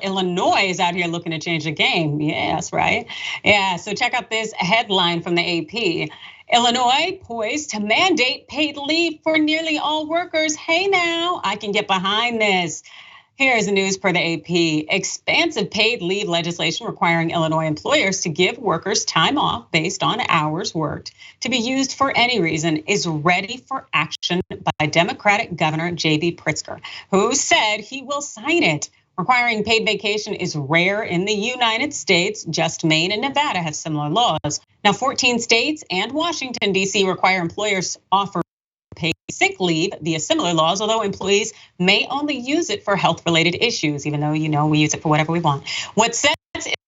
Illinois is out here looking to change the game. Yes, right? Yeah, so check out this headline from the AP. Illinois poised to mandate paid leave for nearly all workers. Hey now, I can get behind this. Here's the news per the AP. Expansive paid leave legislation requiring Illinois employers to give workers time off based on hours worked to be used for any reason is ready for action by Democratic Governor Pritzker, who said he will sign it. Requiring paid vacation is rare in the United States. Just Maine and Nevada have similar laws. Now, 14 states and Washington, D.C. require employers offer paid sick leave via similar laws, although employees may only use it for health-related issues, even though we use it for whatever we want. What sets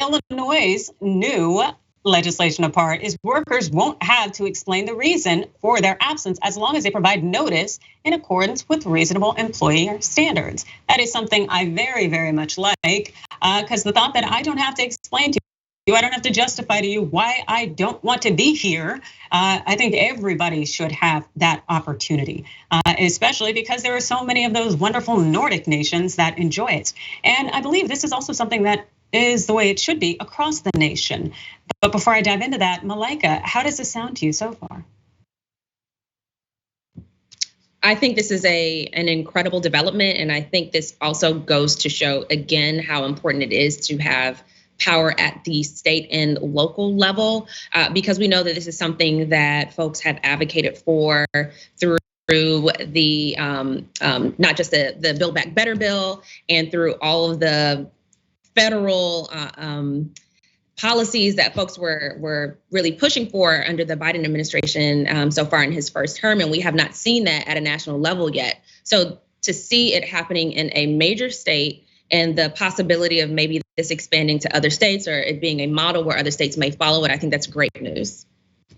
Illinois' new legislation apart is workers won't have to explain the reason for their absence as long as they provide notice in accordance with reasonable employer standards. That is something I very, very much like, because the thought that I don't have to explain to you, I don't have to justify to you why I don't want to be here. I think everybody should have that opportunity, especially because there are so many of those wonderful Nordic nations that enjoy it. And I believe this is also something that is the way it should be across the nation. But before I dive into that, Malaika, how does this sound to you so far? I think this is an incredible development, and I think this also goes to show again how important it is to have power at the state and local level, because we know that this is something that folks have advocated for through the not just the Build Back Better bill and through all of the federal policies that folks were really pushing for under the Biden administration so far in his first term, and we have not seen that at a national level yet. So to see it happening in a major state and the possibility of maybe this expanding to other states or it being a model where other states may follow it, I think that's great news.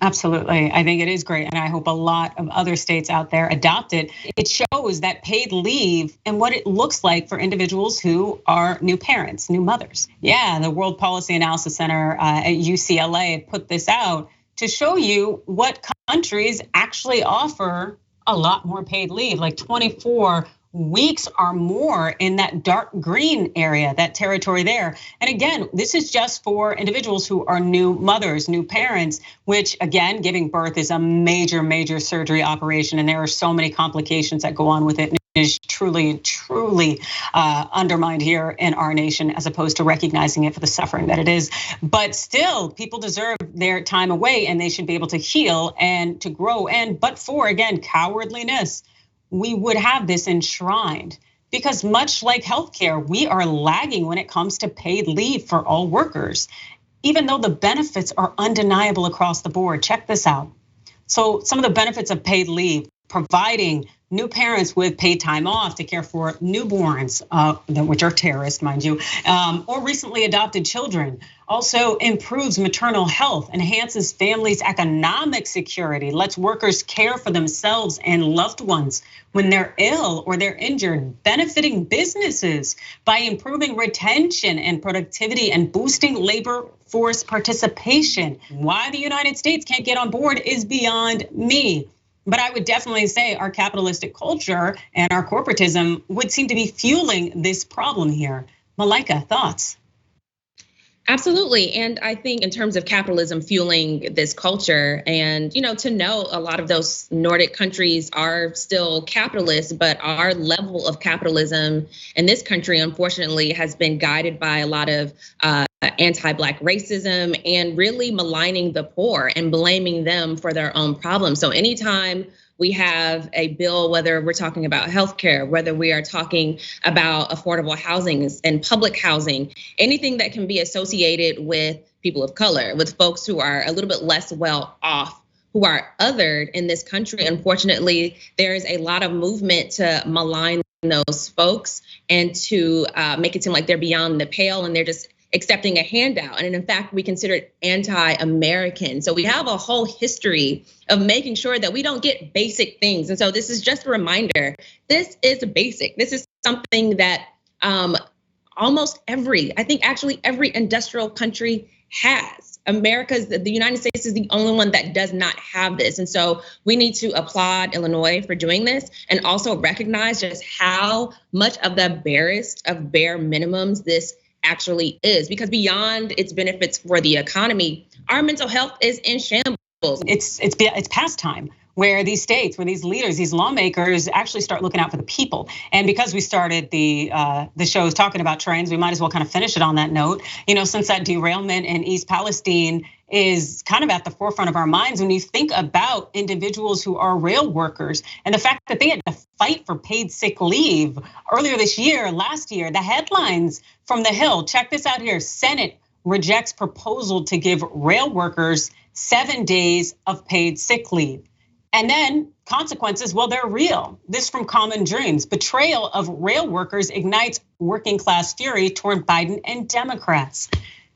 Absolutely, I think it is great, and I hope a lot of other states out there adopt it. It shows that paid leave and what it looks like for individuals who are new parents, new mothers. Yeah, the World Policy Analysis Center at UCLA put this out to show you what countries actually offer a lot more paid leave, like 24 weeks or more in that dark green area, that territory there. And again, this is just for individuals who are new mothers, new parents, which again, giving birth is a major, major surgery operation. And there are so many complications that go on with it. It is truly, truly undermined here in our nation as opposed to recognizing it for the suffering that it is. But still, people deserve their time away and they should be able to heal and to grow. And but for, again, cowardliness, we would have this enshrined because much like healthcare, we are lagging when it comes to paid leave for all workers, even though the benefits are undeniable across the board. Check this out. So some of the benefits of paid leave, providing new parents with paid time off to care for newborns, which are terrorists, mind you, or recently adopted children. Also improves maternal health, enhances families' economic security, lets workers care for themselves and loved ones when they're ill or they're injured, benefiting businesses by improving retention and productivity and boosting labor force participation. Why the United States can't get on board is beyond me. But I would definitely say our capitalistic culture and our corporatism would seem to be fueling this problem here. Malaika, thoughts? Absolutely, and I think in terms of capitalism fueling this culture, and to know a lot of those Nordic countries are still capitalist, but our level of capitalism in this country, unfortunately, has been guided by a lot of anti-Black racism and really maligning the poor and blaming them for their own problems. So anytime we have a bill, whether we're talking about healthcare, whether we are talking about affordable housing and public housing, anything that can be associated with people of color, with folks who are a little bit less well off, who are othered in this country, unfortunately, there is a lot of movement to malign those folks and to make it seem like they're beyond the pale and they're just accepting a handout. And in fact, we consider it anti-American. So we have a whole history of making sure that we don't get basic things. And so this is just a reminder, this is basic. This is something that almost I think actually every industrial country has. The United States is the only one that does not have this. And so we need to applaud Illinois for doing this and also recognize just how much of the barest of bare minimums this actually is, because beyond its benefits for the economy, our mental health is in shambles. It's past time where these states, where these leaders, these lawmakers actually start looking out for the people. And because we started the shows talking about trains, we might as well kind of finish it on that note. Since that derailment in East Palestine is kind of at the forefront of our minds when you think about individuals who are rail workers and the fact that they had to fight for paid sick leave earlier this year, last year. The headlines from the Hill, check this out here: Senate rejects proposal to give rail workers 7 days of paid sick leave. And then consequences, well, they're real. This from Common Dreams: betrayal of rail workers ignites working class fury toward Biden and Democrats.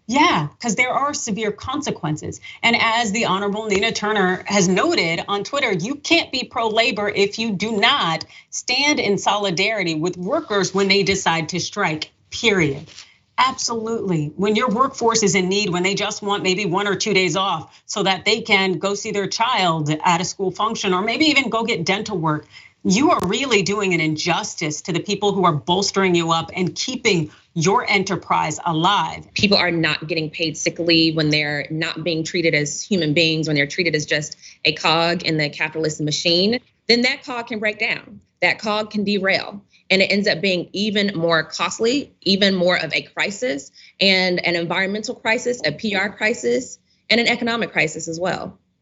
Yeah, because there are severe consequences. And as the Honorable Nina Turner has noted on Twitter, you can't be pro-labor if you do not stand in solidarity with workers when they decide to strike, period. Absolutely. When your workforce is in need, when they just want maybe 1 or 2 days off so that they can go see their child at a school function or maybe even go get dental work, you are really doing an injustice to the people who are bolstering you up and keeping your enterprise alive. People are not getting paid sick leave when they're not being treated as human beings, when they're treated as just a cog in the capitalist machine. Then that cog can break down. That cog can derail. And it ends up being even more costly, even more of a crisis, and an environmental crisis, a PR crisis, and an economic crisis as well.